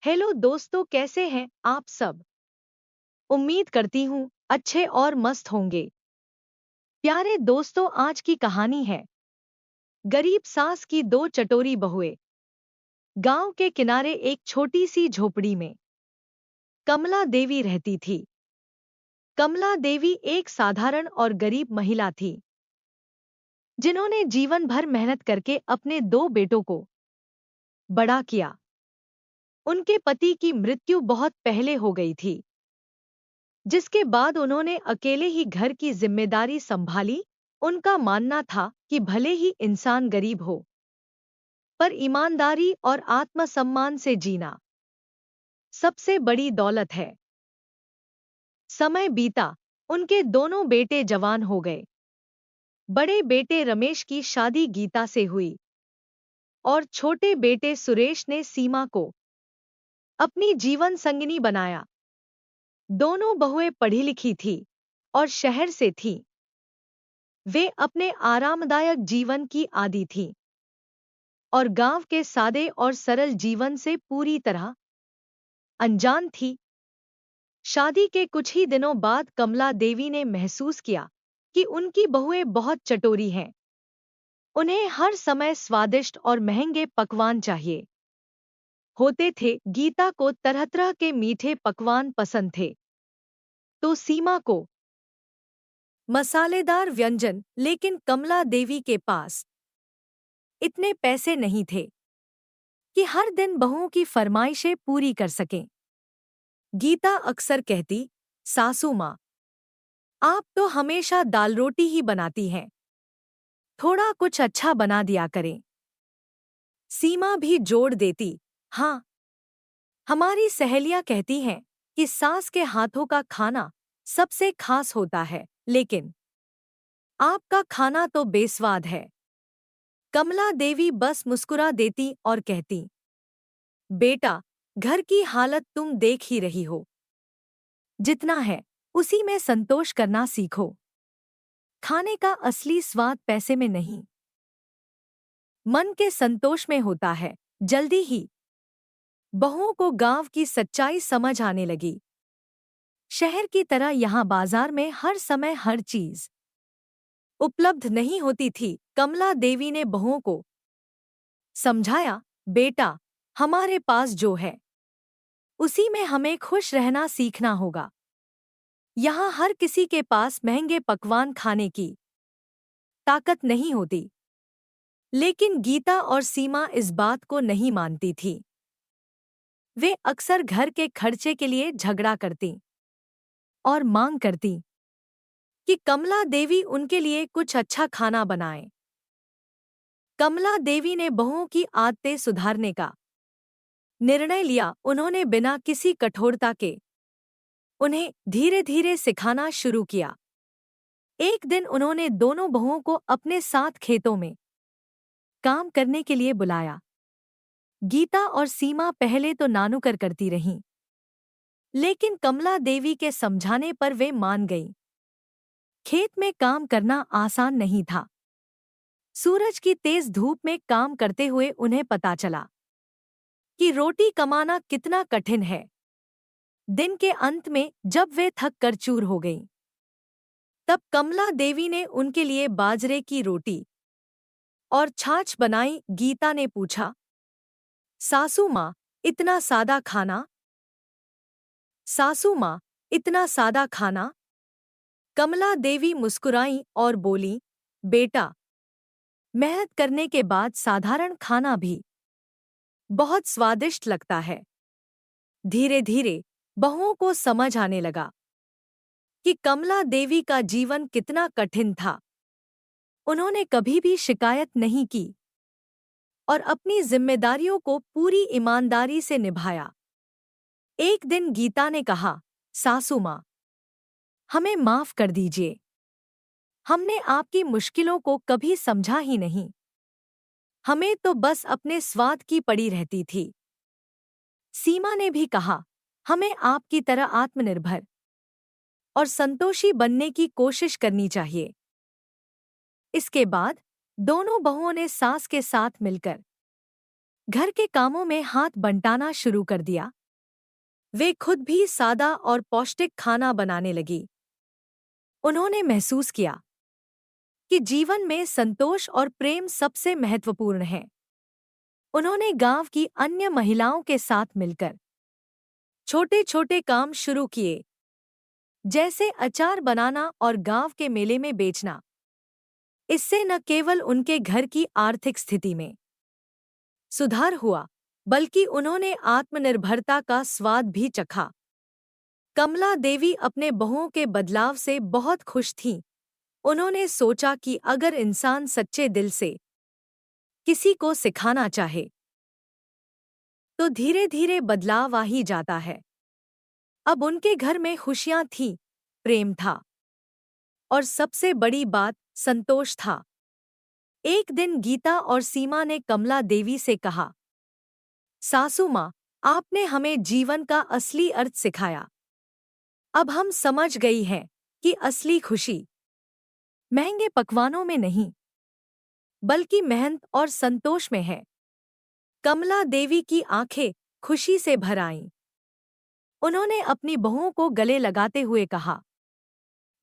Hello दोस्तों, कैसे हैं आप सब। उम्मीद करती हूँ अच्छे और मस्त होंगे। प्यारे दोस्तों, आज की कहानी है गरीब सास की दो चटोरी बहुएं। गांव के किनारे एक छोटी सी झोपड़ी में कमला देवी रहती थी। कमला देवी एक साधारण और गरीब महिला थी, जिन्होंने जीवन भर मेहनत करके अपने दो बेटों को बड़ा किया। उनके पति की मृत्यु बहुत पहले हो गई थी, जिसके बाद उन्होंने अकेले ही घर की जिम्मेदारी संभाली। उनका मानना था कि भले ही इंसान गरीब हो, पर ईमानदारी और आत्मसम्मान से जीना सबसे बड़ी दौलत है। समय बीता, उनके दोनों बेटे जवान हो गए। बड़े बेटे रमेश की शादी गीता से हुई और छोटे बेटे सुरेश ने सीमा को अपनी जीवन संगिनी बनाया। दोनों बहुएं पढ़ी लिखी थी और शहर से थीं। वे अपने आरामदायक जीवन की आदी थीं और गांव के सादे और सरल जीवन से पूरी तरह अनजान थी। शादी के कुछ ही दिनों बाद कमला देवी ने महसूस किया कि उनकी बहुएं बहुत चटोरी हैं। उन्हें हर समय स्वादिष्ट और महंगे पकवान चाहिए होते थे। गीता को तरह तरह के मीठे पकवान पसंद थे, तो सीमा को मसालेदार व्यंजन। लेकिन कमला देवी के पास इतने पैसे नहीं थे कि हर दिन बहुओं की फरमाइशें पूरी कर सकें। गीता अक्सर कहती, सासू माँ, आप तो हमेशा दाल रोटी ही बनाती हैं, थोड़ा कुछ अच्छा बना दिया करें। सीमा भी जोड़ देती, हाँ, हमारी सहेलियां कहती हैं कि सास के हाथों का खाना सबसे खास होता है, लेकिन आपका खाना तो बेस्वाद है। कमला देवी बस मुस्कुरा देती और कहती, बेटा, घर की हालत तुम देख ही रही हो। जितना है उसी में संतोष करना सीखो। खाने का असली स्वाद पैसे में नहीं, मन के संतोष में होता है। जल्दी ही बहुओं को गांव की सच्चाई समझ आने लगी। शहर की तरह यहाँ बाजार में हर समय हर चीज उपलब्ध नहीं होती थी। कमला देवी ने बहुओं को समझाया, बेटा, हमारे पास जो है उसी में हमें खुश रहना सीखना होगा। यहाँ हर किसी के पास महंगे पकवान खाने की ताकत नहीं होती। लेकिन गीता और सीमा इस बात को नहीं मानती थी। वे अक्सर घर के खर्चे के लिए झगड़ा करती और मांग करती कि कमला देवी उनके लिए कुछ अच्छा खाना बनाए। कमला देवी ने बहुओं की आदतें सुधारने का निर्णय लिया। उन्होंने बिना किसी कठोरता के उन्हें धीरे धीरे सिखाना शुरू किया। एक दिन उन्होंने दोनों बहुओं को अपने साथ खेतों में काम करने के लिए बुलाया। गीता और सीमा पहले तो नानुकर करती रहीं, लेकिन कमला देवी के समझाने पर वे मान गईं। खेत में काम करना आसान नहीं था। सूरज की तेज धूप में काम करते हुए उन्हें पता चला कि रोटी कमाना कितना कठिन है। दिन के अंत में जब वे थक कर चूर हो गईं, तब कमला देवी ने उनके लिए बाजरे की रोटी और छाछ बनाई। गीता ने पूछा, सासू माँ, इतना सादा खाना? सासू माँ, इतना सादा खाना? कमला देवी मुस्कुराईं और बोली, बेटा, मेहनत करने के बाद साधारण खाना भी बहुत स्वादिष्ट लगता है। धीरे धीरे बहुओं को समझ आने लगा कि कमला देवी का जीवन कितना कठिन था। उन्होंने कभी भी शिकायत नहीं की और अपनी जिम्मेदारियों को पूरी ईमानदारी से निभाया। एक दिन गीता ने कहा, सासू माँ, हमें माफ कर दीजिए। हमने आपकी मुश्किलों को कभी समझा ही नहीं। हमें तो बस अपने स्वाद की पड़ी रहती थी। सीमा ने भी कहा, हमें आपकी तरह आत्मनिर्भर और संतोषी बनने की कोशिश करनी चाहिए। इसके बाद दोनों बहुओं ने सास के साथ मिलकर घर के कामों में हाथ बंटाना शुरू कर दिया। वे खुद भी सादा और पौष्टिक खाना बनाने लगी। उन्होंने महसूस किया कि जीवन में संतोष और प्रेम सबसे महत्वपूर्ण है। उन्होंने गांव की अन्य महिलाओं के साथ मिलकर छोटे छोटे काम शुरू किए, जैसे अचार बनाना और गांव के मेले में बेचना। इससे न केवल उनके घर की आर्थिक स्थिति में सुधार हुआ, बल्कि उन्होंने आत्मनिर्भरता का स्वाद भी चखा। कमला देवी अपने बहुओं के बदलाव से बहुत खुश थीं। उन्होंने सोचा कि अगर इंसान सच्चे दिल से किसी को सिखाना चाहे, तो धीरे धीरे बदलाव आ ही जाता है। अब उनके घर में खुशियां थीं, प्रेम था और सबसे बड़ी बात संतोष था। एक दिन गीता और सीमा ने कमला देवी से कहा, सासू माँ, आपने हमें जीवन का असली अर्थ सिखाया। अब हम समझ गई हैं कि असली खुशी महंगे पकवानों में नहीं, बल्कि मेहनत और संतोष में है। कमला देवी की आंखें खुशी से भर आईं। उन्होंने अपनी बहुओं को गले लगाते हुए कहा,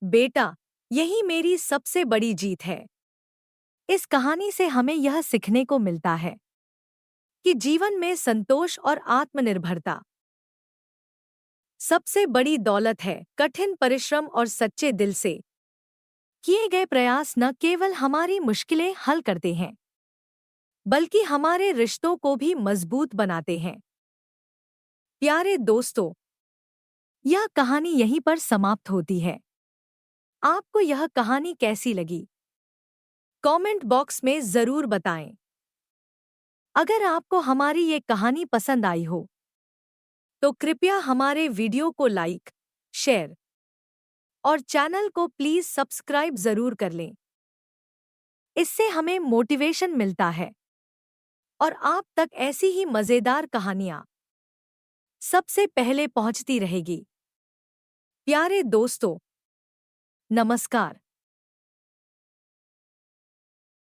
बेटा, यही मेरी सबसे बड़ी जीत है। इस कहानी से हमें यह सीखने को मिलता है कि जीवन में संतोष और आत्मनिर्भरता सबसे बड़ी दौलत है। कठिन परिश्रम और सच्चे दिल से किए गए प्रयास न केवल हमारी मुश्किलें हल करते हैं, बल्कि हमारे रिश्तों को भी मजबूत बनाते हैं। प्यारे दोस्तों, यह कहानी यहीं पर समाप्त होती है। आपको यह कहानी कैसी लगी? कमेंट बॉक्स में जरूर बताएं। अगर आपको हमारी ये कहानी पसंद आई हो, तो कृपया हमारे वीडियो को लाइक, शेयर और चैनल को प्लीज सब्सक्राइब जरूर कर लें। इससे हमें मोटिवेशन मिलता है और आप तक ऐसी ही मजेदार कहानियां सबसे पहले पहुंचती रहेगी। प्यारे दोस्तों, नमस्कार।